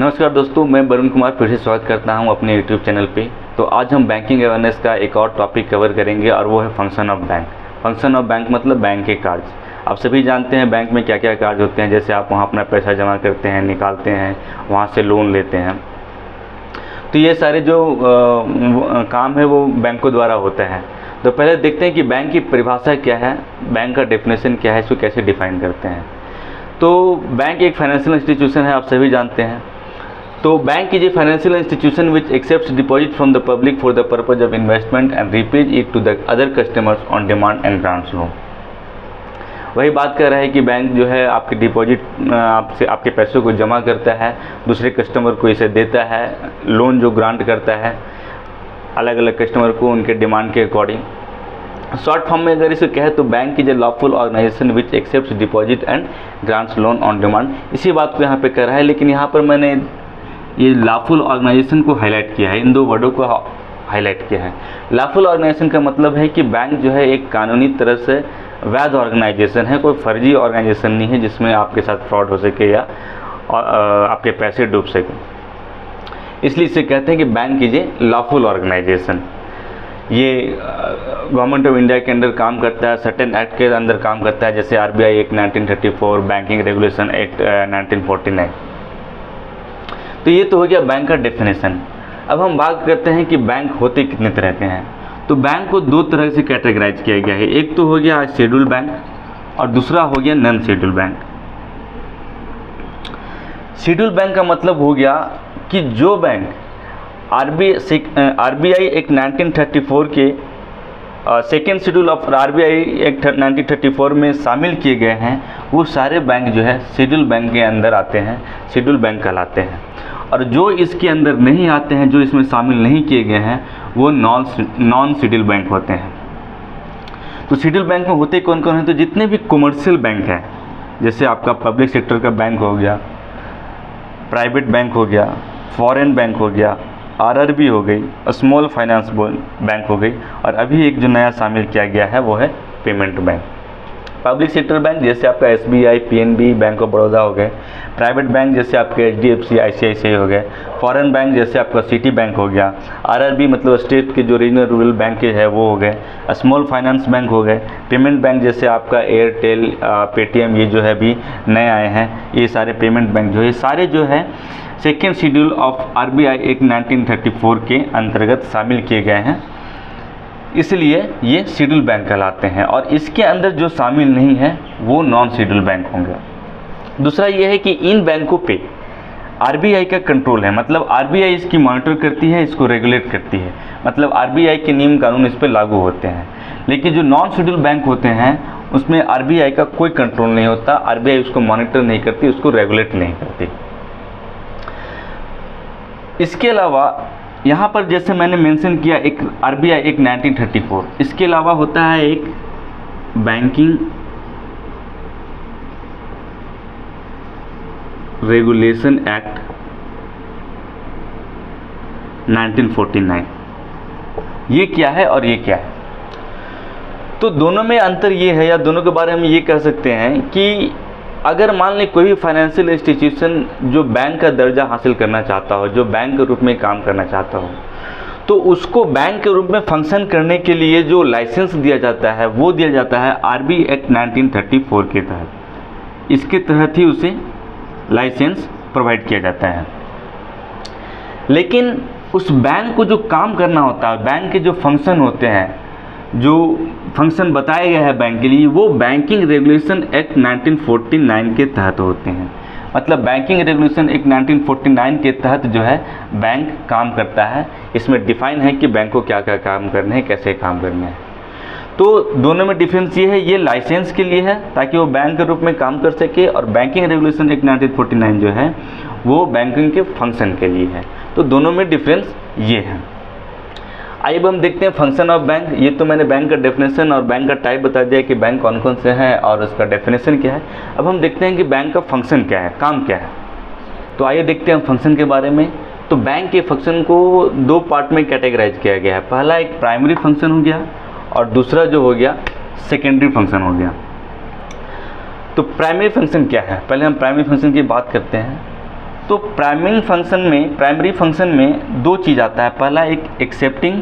नमस्कार दोस्तों, मैं वरुण कुमार फिर से स्वागत करता हूं अपने YouTube चैनल पे। तो आज हम बैंकिंग अवेयरनेस का एक और टॉपिक कवर करेंगे और वो है function of bank. Function of bank मतलब बैंक के कार्य। आप सभी जानते हैं बैंक में क्या क्या कार्य होते हैं, जैसे आप वहां अपना पैसा जमा करते हैं, निकालते हैं, वहां से लोन लेते हैं। तो ये सारे जो काम है वो बैंकों द्वारा होते हैं। तो पहले देखते हैं कि बैंक की परिभाषा क्या है, बैंक का डेफिनेशन क्या है, इसको कैसे डिफाइन करते हैं। तो बैंक एक फाइनेंशियल इंस्टीट्यूशन है, आप सभी जानते हैं। तो bank is a financial institution which accepts deposit from the public for the purpose of investment and repays it to the other customers on demand and grants loan. वही बात कर रहा है कि बैंक जो है आपके डिपॉजिट आपसे आपके पैसों को जमा करता है, दूसरे कस्टमर को इसे देता है, लोन जो ग्रांट करता है अलग अलग कस्टमर को उनके डिमांड के अकॉर्डिंग। शॉर्ट फॉर्म में अगर इसे कहे तो bank is a lawful organisation which accepts deposit and grants loan on demand. इसी बात को यहाँ पे कर रहा है, लेकिन यहाँ पर मैंने ये लॉफुल ऑर्गेनाइजेशन को हाईलाइट किया है, इन दो वर्डों को हाईलाइट किया है। लॉफुल ऑर्गेनाइजेशन का मतलब है कि बैंक जो है एक कानूनी तरह से वैध ऑर्गेनाइजेशन है, कोई फर्जी ऑर्गेनाइजेशन नहीं है जिसमें आपके साथ फ्रॉड हो सके या आपके पैसे डूब सके। इसलिए इसे कहते हैं कि bank is a lawful organisation. ये गवर्नमेंट ऑफ इंडिया के अंडर काम करता है, सर्टेन एक्ट के अंदर काम करता है, जैसे RBI act 1934, banking regulation act 1949। तो ये तो हो गया बैंक का डेफिनेशन। अब हम बात करते हैं कि बैंक होते कितने तरह के हैं। तो बैंक को दो तरह से कैटेगराइज किया गया है, एक तो हो गया शेड्यूल बैंक और दूसरा हो गया non schedule bank. Schedule bank का मतलब हो गया कि जो बैंक आरबीआई एक्ट 1934 के second schedule of RBI act 1934 में शामिल किए गए हैं, वो सारे बैंक जो है शेड्यूल बैंक के अंदर आते हैं, शेड्यूल बैंक कहलाते हैं। और जो इसके अंदर नहीं आते हैं, जो इसमें शामिल नहीं किए गए हैं, वो नॉन शेड्यूल बैंक होते हैं। तो शेड्यूल बैंक में होते कौन कौन हैं? तो जितने भी कमर्शियल बैंक हैं, जैसे आपका पब्लिक सेक्टर का बैंक हो गया, प्राइवेट बैंक हो गया, फॉरेन बैंक हो गया, आरआरबी हो गई, स्मॉल फाइनेंस बैंक हो गई, और अभी एक जो नया शामिल किया गया है वो है payment bank. Public sector bank जैसे आपका SBI, PNB, bank of Baroda हो गए, प्राइवेट बैंक जैसे आपके एचडीएफसी, आईसीआईसीआई हो गए, फॉरेन बैंक जैसे आपका सिटी बैंक हो गया, आरआरबी मतलब स्टेट के जो रीजनल रूरल बैंक है वो हो गए, स्मॉल फाइनेंस बैंक हो गए, पेमेंट बैंक जैसे आपका एयरटेल, पेटीएम, ये जो है अभी नए आए हैं, ये सारे पेमेंट बैंक जो है सारे जो है second schedule of RBI act 1934 के अंतर्गत शामिल किए गए हैं, इसलिए ये शेड्यूल बैंक कहलाते हैं। और इसके अंदर जो शामिल नहीं है वो नॉन शेड्यूल बैंक होंगे। दूसरा ये है कि इन बैंकों पे आरबीआई का कंट्रोल है, मतलब आरबीआई इसकी मॉनिटर करती है, इसको रेगुलेट करती है, मतलब आरबीआई के नियम कानून इस पर लागू होते हैं। लेकिन जो नॉन शेड्यूल बैंक होते हैं उसमें आरबीआई का कोई कंट्रोल नहीं होता, आरबीआई उसको मॉनिटर नहीं करती, उसको रेगुलेट नहीं करती। इसके अलावा यहाँ पर जैसे मैंने मेंशन किया एक आरबीआई एक 1934, इसके अलावा होता है एक बैंकिंग रेगुलेशन एक्ट 1949। ये क्या है और ये क्या है? तो दोनों में अंतर ये है, या दोनों के बारे में ये कह सकते हैं कि अगर मान लें कोई भी फाइनेंशियल इंस्टीट्यूशन जो बैंक का दर्जा हासिल करना चाहता हो, जो बैंक के रूप में काम करना चाहता हो, तो उसको बैंक के रूप में फंक्शन करने के लिए जो लाइसेंस दिया जाता है वो दिया जाता है आरबीआई एक्ट 1934 के तहत। इसके तहत ही उसे लाइसेंस प्रोवाइड किया जाता है। लेकिन उस बैंक को जो काम करना होता है, बैंक के जो फंक्शन होते हैं, जो फंक्शन बताए गए हैं बैंक के लिए, वो बैंकिंग रेगुलेशन एक्ट 1949 के तहत होते हैं। मतलब बैंकिंग रेगुलेशन एक्ट 1949 के तहत जो है बैंक काम करता है। इसमें डिफाइन है कि बैंक को क्या क्या काम करने हैं, कैसे काम करने हैं। तो दोनों में डिफरेंस ये है, ये लाइसेंस के लिए है ताकि वो बैंक के रूप में काम कर सके, और बैंकिंग रेगुलेशन एक्ट 1949 जो है वो बैंकिंग के फंक्शन के लिए है। तो दोनों में डिफरेंस ये है। आइए अब हम देखते हैं फंक्शन ऑफ बैंक। ये तो मैंने बैंक का डेफिनेशन और बैंक का टाइप बता दिया कि बैंक कौन कौन से हैं और उसका डेफिनेशन क्या है। अब हम देखते हैं कि बैंक का फंक्शन क्या है, काम क्या है। तो आइए देखते हैं फंक्शन के बारे में। तो बैंक के फंक्शन को दो पार्ट में कैटेगराइज किया गया है। पहला एक प्राइमरी फंक्शन हो गया और दूसरा जो हो गया सेकेंडरी फंक्शन हो गया। तो प्राइमरी फंक्शन क्या है, पहले हम प्राइमरी फंक्शन की बात करते हैं। तो प्राइमरी फंक्शन में दो चीज़ आता है, पहला एक एक्सेप्टिंग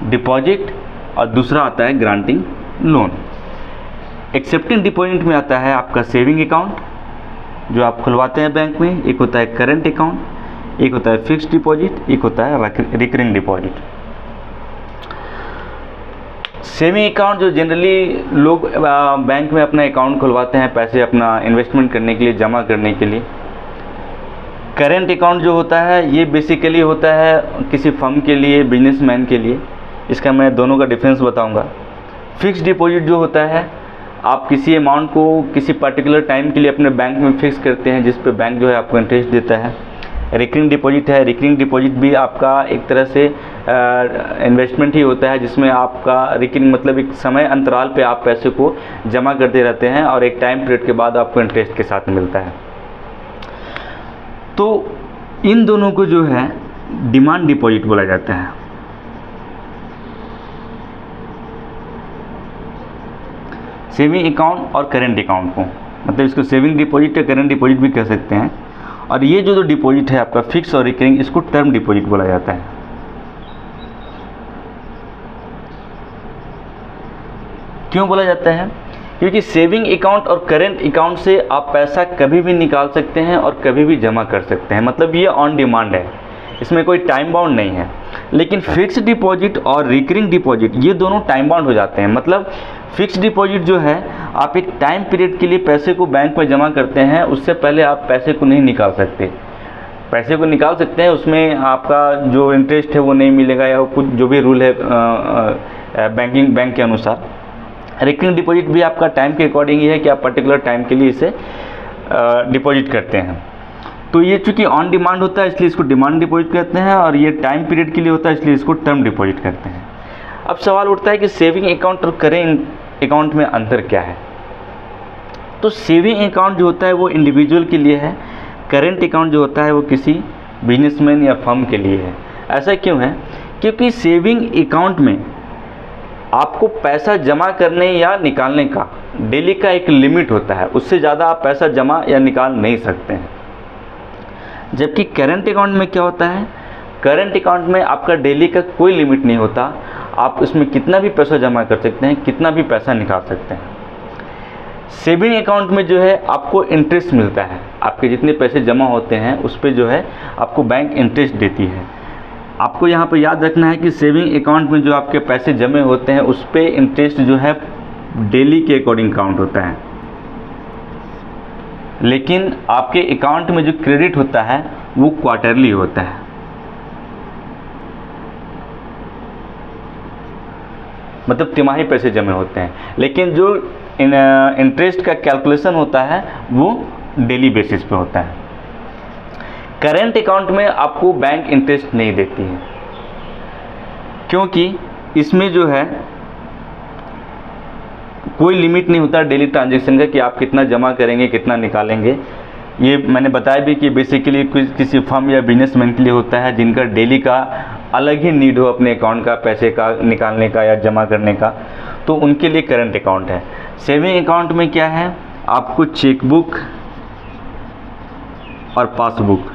डिपॉजिट और दूसरा आता है ग्रांटिंग लोन। एक्सेप्टिंग डिपॉजिट में आता है आपका सेविंग अकाउंट जो आप खुलवाते हैं बैंक में, एक होता है करंट अकाउंट, एक होता है फिक्स्ड डिपॉजिट, एक होता है रिकरिंग डिपॉजिट। सेविंग अकाउंट जो जनरली लोग बैंक में अपना अकाउंट खुलवाते हैं पैसे अपना इन्वेस्टमेंट करने के लिए, जमा करने के लिए। करेंट अकाउंट जो होता है ये बेसिकली होता है किसी फर्म के लिए, बिजनेसमैन के लिए। इसका मैं दोनों का डिफरेंस बताऊंगा। फिक्स डिपॉजिट जो होता है आप किसी अमाउंट को किसी पर्टिकुलर टाइम के लिए अपने बैंक में फिक्स करते हैं जिस पे बैंक जो है आपको इंटरेस्ट देता है। रिकरिंग डिपॉजिट है, रिकरिंग डिपॉजिट भी आपका एक तरह से इन्वेस्टमेंट ही होता है जिसमें आपका रिकरिंग मतलब एक समय अंतराल पे आप पैसे को जमा करते रहते हैं और एक टाइम पीरियड के बाद आपको इंटरेस्ट के साथ मिलता है। तो इन दोनों को जो है डिमांड डिपॉजिट बोला जाता है। सेविंग अकाउंट और करेंट अकाउंट को, मतलब इसको सेविंग डिपॉजिट या करेंट डिपॉजिट भी कह सकते हैं। और ये जो डिपॉजिट है आपका फिक्स और रिकरिंग, इसको टर्म डिपॉजिट बोला जाता है। क्यों बोला जाता है? क्योंकि सेविंग अकाउंट और करेंट अकाउंट से आप पैसा कभी भी निकाल सकते हैं और कभी भी जमा कर सकते हैं, मतलब ये ऑन डिमांड है, इसमें कोई टाइम बाउंड नहीं है। लेकिन फिक्स डिपॉजिट और रिकरिंग डिपॉजिट ये दोनों टाइम बाउंड हो जाते हैं। मतलब फिक्स डिपॉजिट जो है आप एक टाइम पीरियड के लिए पैसे को बैंक में जमा करते हैं, उससे पहले आप पैसे को नहीं निकाल सकते। पैसे को निकाल सकते हैं, उसमें आपका जो इंटरेस्ट है वो नहीं मिलेगा या कुछ जो भी रूल है बैंक के अनुसार। रिकरिंग डिपॉजिट भी आपका टाइम के अकॉर्डिंग ही है कि आप पर्टिकुलर टाइम के लिए इसे डिपॉजिट करते हैं। तो ये चूँकि ऑन डिमांड होता है इसलिए इसको डिमांड डिपॉजिट कहते हैं, और ये टाइम पीरियड के लिए होता है इसलिए इसको टर्म डिपॉजिट कहते हैं। अब सवाल उठता है कि सेविंग अकाउंट और करेंट अकाउंट में अंतर क्या है? तो सेविंग अकाउंट जो होता है वो इंडिविजुअल के लिए है, करेंट अकाउंट जो होता है वो किसी बिजनेसमैन या फर्म के लिए है। ऐसा क्यों है? क्योंकि सेविंग अकाउंट में आपको पैसा जमा करने या निकालने का डेली का एक लिमिट होता है, उससे ज़्यादा आप पैसा जमा या निकाल नहीं सकते हैं। जबकि करेंट अकाउंट में क्या होता है? करेंट अकाउंट में आपका डेली का कोई लिमिट नहीं होता, आप उसमें कितना भी पैसा जमा कर सकते हैं, कितना भी पैसा निकाल सकते हैं। सेविंग अकाउंट में जो है आपको इंटरेस्ट मिलता है, आपके जितने पैसे जमा होते हैं उस पर जो है आपको बैंक इंटरेस्ट देती है। आपको यहाँ पर याद रखना है कि सेविंग अकाउंट में जो आपके पैसे जमे होते हैं उस पर इंटरेस्ट जो है डेली के अकॉर्डिंग काउंट होता है, लेकिन आपके अकाउंट में जो क्रेडिट होता है वो क्वार्टरली होता है। मतलब तिमाही पैसे जमे होते हैं, लेकिन जो इंटरेस्ट का कैलकुलेशन होता है वो डेली बेसिस पे होता है। करेंट अकाउंट में आपको बैंक इंटरेस्ट नहीं देती है, क्योंकि इसमें जो है कोई लिमिट नहीं होता डेली ट्रांजैक्शन का कि आप कितना जमा करेंगे कितना निकालेंगे। ये मैंने बताया भी कि बेसिकली किसी फर्म या बिजनेसमैन के लिए होता है जिनका डेली का अलग ही नीड हो अपने अकाउंट का पैसे का निकालने का या जमा करने का, तो उनके लिए करंट अकाउंट है। सेविंग अकाउंट में क्या है? आपको चेकबुक और पासबुक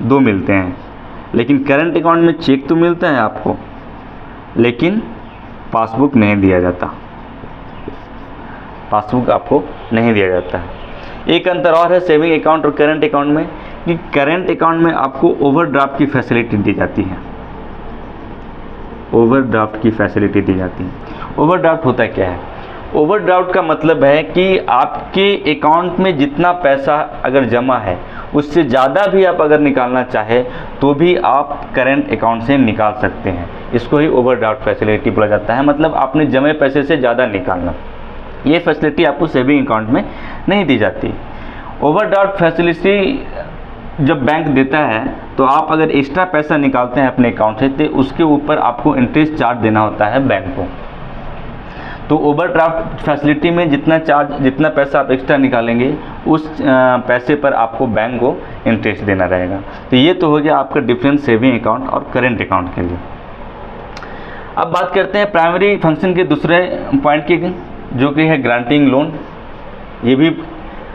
दो मिलते हैं, लेकिन करंट अकाउंट में चेक तो मिलता है आपको, लेकिन पासबुक नहीं दिया जाता। पासबुक आपको नहीं दिया जाता है। एक अंतर और है सेविंग अकाउंट और करंट अकाउंट में कि करंट अकाउंट में आपको ओवरड्राफ्ट की फैसिलिटी दी जाती है। ओवरड्राफ्ट की फैसिलिटी दी जाती है। ओवरड्राफ्ट होता क्या है? ओवरड्राफ्ट का मतलब है कि आपके अकाउंट में जितना पैसा अगर जमा है उससे ज़्यादा भी आप अगर निकालना चाहे तो भी आप करंट अकाउंट से निकाल सकते हैं। इसको ही ओवरड्राफ्ट फैसिलिटी बोला जाता है, मतलब आपने जमे पैसे से ज़्यादा निकालना। ये फैसिलिटी आपको सेविंग अकाउंट में नहीं दी जाती। ओवरड्राफ्ट फैसिलिटी जब बैंक देता है तो आप अगर एक्स्ट्रा पैसा निकालते हैं अपने अकाउंट से तो उसके ऊपर आपको इंटरेस्ट चार्ज देना होता है बैंक को। तो ओवरड्राफ्ट फैसिलिटी में जितना पैसा आप एक्स्ट्रा निकालेंगे उस पैसे पर आपको बैंक को इंटरेस्ट देना रहेगा। तो ये तो हो गया आपका डिफरेंस सेविंग अकाउंट और करेंट अकाउंट के लिए। अब बात करते हैं प्राइमरी फंक्शन के दूसरे पॉइंट की, जो कि है ग्रांटिंग लोन। ये भी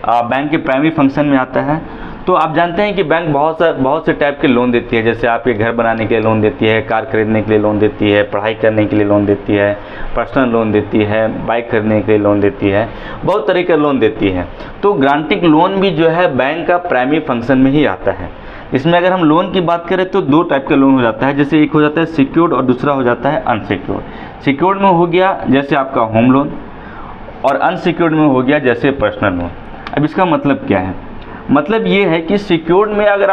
बैंक के प्राइमरी फंक्शन में आता है। तो आप जानते हैं कि बैंक बहुत से टाइप के लोन देती है, जैसे आपके घर बनाने के लिए लोन देती है, कार खरीदने के लिए लोन देती है, पढ़ाई करने के लिए लोन देती है, पर्सनल लोन देती है, बाइक खरीदने के लिए लोन देती है, बहुत तरह का लोन देती है। तो ग्रांटिंग लोन भी जो है बैंक का प्राइमरी फंक्शन में ही आता है। इसमें अगर हम लोन की बात करें तो दो टाइप का लोन हो जाता है, जैसे एक हो जाता है सिक्योर्ड और दूसरा हो जाता है अनसिक्योर्ड। सिक्योर्ड में हो गया जैसे आपका होम लोन, और अनसिक्योर्ड में हो गया जैसे पर्सनल लोन। अब इसका मतलब क्या है? मतलब ये है कि सिक्योर्ड में अगर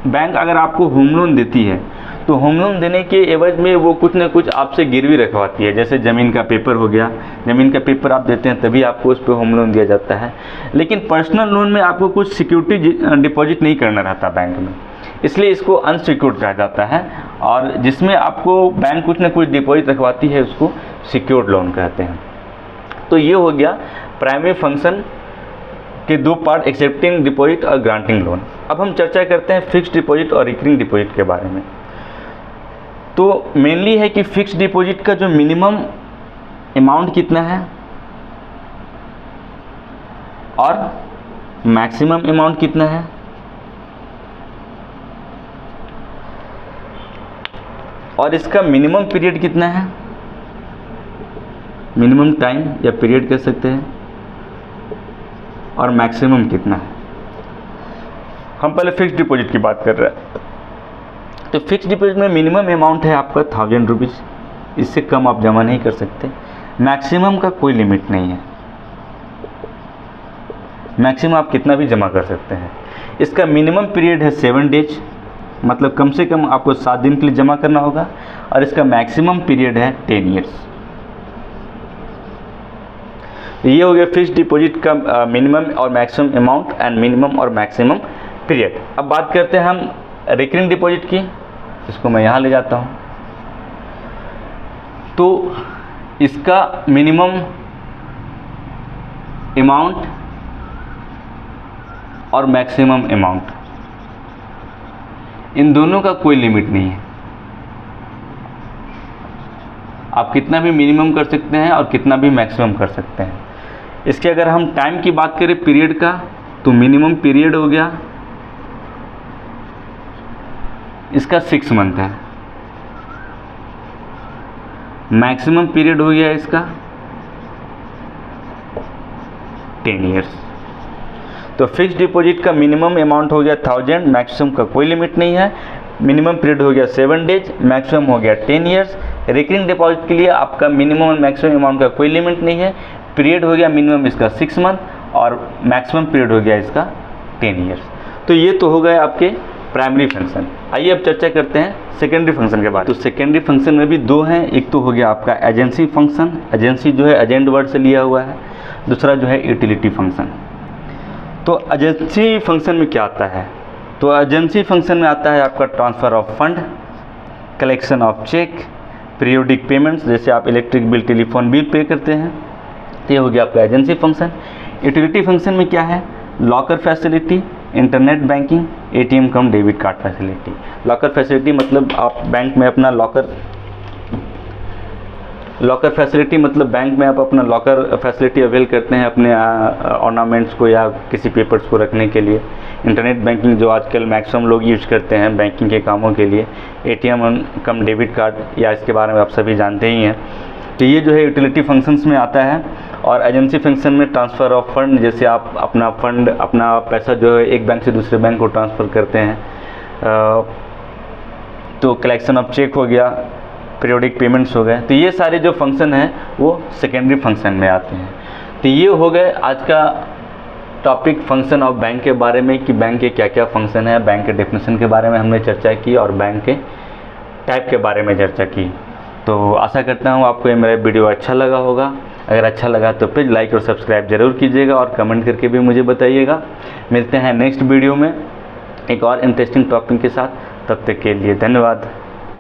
बैंक अगर आपको होम लोन देती है तो होम लोन देने के एवज में वो कुछ ना कुछ आपसे गिरवी रखवाती है, जैसे ज़मीन का पेपर हो गया। ज़मीन का पेपर आप देते हैं तभी आपको उस पर होम लोन दिया जाता है। लेकिन पर्सनल लोन में आपको कुछ सिक्योरिटी डिपॉजिट नहीं करना रहता बैंक में, इसलिए इसको अनसिक्योर्ड कहा जाता है। और जिसमें आपको बैंक कुछ ना कुछ डिपॉजिट रखवाती है उसको सिक्योर्ड लोन कहते हैं। तो ये हो गया प्राइमरी फंक्शन के दो पार्ट, एक्सेप्टिंग डिपॉजिट और ग्रांटिंग लोन। अब हम चर्चा करते हैं फिक्स्ड डिपॉजिट और रिकरिंग डिपॉजिट के बारे में। तो मेनली है कि फिक्स्ड डिपॉजिट का जो मिनिमम अमाउंट कितना है और मैक्सिमम अमाउंट कितना है, और इसका मिनिमम पीरियड कितना है, मिनिमम टाइम या पीरियड कह सकते हैं, और मैक्सिमम कितना है। हम पहले फिक्स्ड डिपॉजिट की बात कर रहे हैं। तो फिक्स्ड डिपॉजिट में मिनिमम अमाउंट है आपका 1000 रुपीज़, इससे कम आप जमा नहीं कर सकते। मैक्सिमम का कोई लिमिट नहीं है, मैक्सिमम आप कितना भी जमा कर सकते हैं। इसका मिनिमम पीरियड है 7 डेज, मतलब कम से कम आपको 7 दिन के लिए जमा करना होगा, और इसका मैक्सिमम पीरियड है 10 ईयर्स। ये हो गया फिक्स्ड डिपॉजिट का मिनिमम और मैक्सिमम अमाउंट एंड मिनिमम और मैक्सिमम पीरियड। अब बात करते हैं हम रिकरिंग डिपॉजिट की, इसको मैं यहाँ ले जाता हूँ। तो इसका मिनिमम अमाउंट और मैक्सिमम अमाउंट, इन दोनों का कोई लिमिट नहीं है। आप कितना भी मिनिमम कर सकते हैं और कितना भी मैक्सिमम कर सकते हैं। इसके अगर हम टाइम की बात करें पीरियड का, तो मिनिमम पीरियड हो गया इसका 6 मंथ है, मैक्सिमम पीरियड हो गया इसका 10 ईयर्स। तो फिक्स्ड डिपॉजिट का मिनिमम अमाउंट हो गया 1000, मैक्सिमम का कोई लिमिट नहीं है। मिनिमम पीरियड हो गया 7 डेज, मैक्सिमम हो गया 10 ईयर्स। रिकरिंग डिपॉजिट के लिए आपका मिनिमम और मैक्सिमम अमाउंट का कोई लिमिट नहीं है। पीरियड हो गया मिनिमम इसका 6 मंथ और मैक्सिमम पीरियड हो गया इसका 10 ईयर्स। तो ये तो हो गए आपके प्राइमरी फंक्शन। आइए अब चर्चा करते हैं सेकेंडरी फंक्शन के बारे में। तो सेकेंडरी फंक्शन में भी दो हैं, एक तो हो गया आपका एजेंसी फंक्शन, एजेंसी जो है एजेंट वर्ड से लिया हुआ है, दूसरा जो है यूटिलिटी फंक्शन। तो एजेंसी फंक्शन में क्या आता है? तो एजेंसी फंक्शन में आता है आपका transfer of fund, collection of cheque, periodic payments, जैसे आप electric bill, telephone bill pay करते हैं, ये हो गया आपका एजेंसी फंक्शन। यूटिलिटी फंक्शन में क्या है? Locker facility, internet banking, ATM cum debit card facility. Locker facility मतलब आप बैंक में अपना लॉकर फैसिलिटी मतलब बैंक में आप अपना लॉकर फैसिलिटी अवेल करते हैं अपने ऑर्नामेंट्स को या किसी पेपर्स को रखने के लिए। इंटरनेट बैंकिंग जो आजकल मैक्सिमम लोग यूज करते हैं बैंकिंग के कामों के लिए। एटीएम कम डेबिट कार्ड या इसके बारे में आप सभी जानते ही हैं। तो ये जो है यूटिलिटी फंक्शंस में आता है। और एजेंसी फंक्शन में ट्रांसफ़र ऑफ फंड, जैसे आप अपना फंड, अपना पैसा जो है एक बैंक से दूसरे बैंक को ट्रांसफ़र करते हैं। तो कलेक्शन ऑफ चेक हो गया, पीरियोडिक पेमेंट्स हो गए। तो ये सारे जो फंक्शन हैं वो सेकेंडरी फंक्शन में आते हैं। तो ये हो गए आज का टॉपिक फंक्शन ऑफ बैंक के बारे में कि बैंक के क्या क्या फंक्शन है। बैंक के डेफिनेशन के बारे में हमने चर्चा की और बैंक के टाइप के बारे में चर्चा की। तो आशा करता हूँ आपको ये मेरा वीडियो अच्छा लगा होगा। अगर अच्छा लगा तो प्लीज़ लाइक और सब्सक्राइब ज़रूर कीजिएगा और कमेंट करके भी मुझे बताइएगा। मिलते हैं नेक्स्ट वीडियो में एक और इंटरेस्टिंग टॉपिक के साथ। तब तक के लिए धन्यवाद।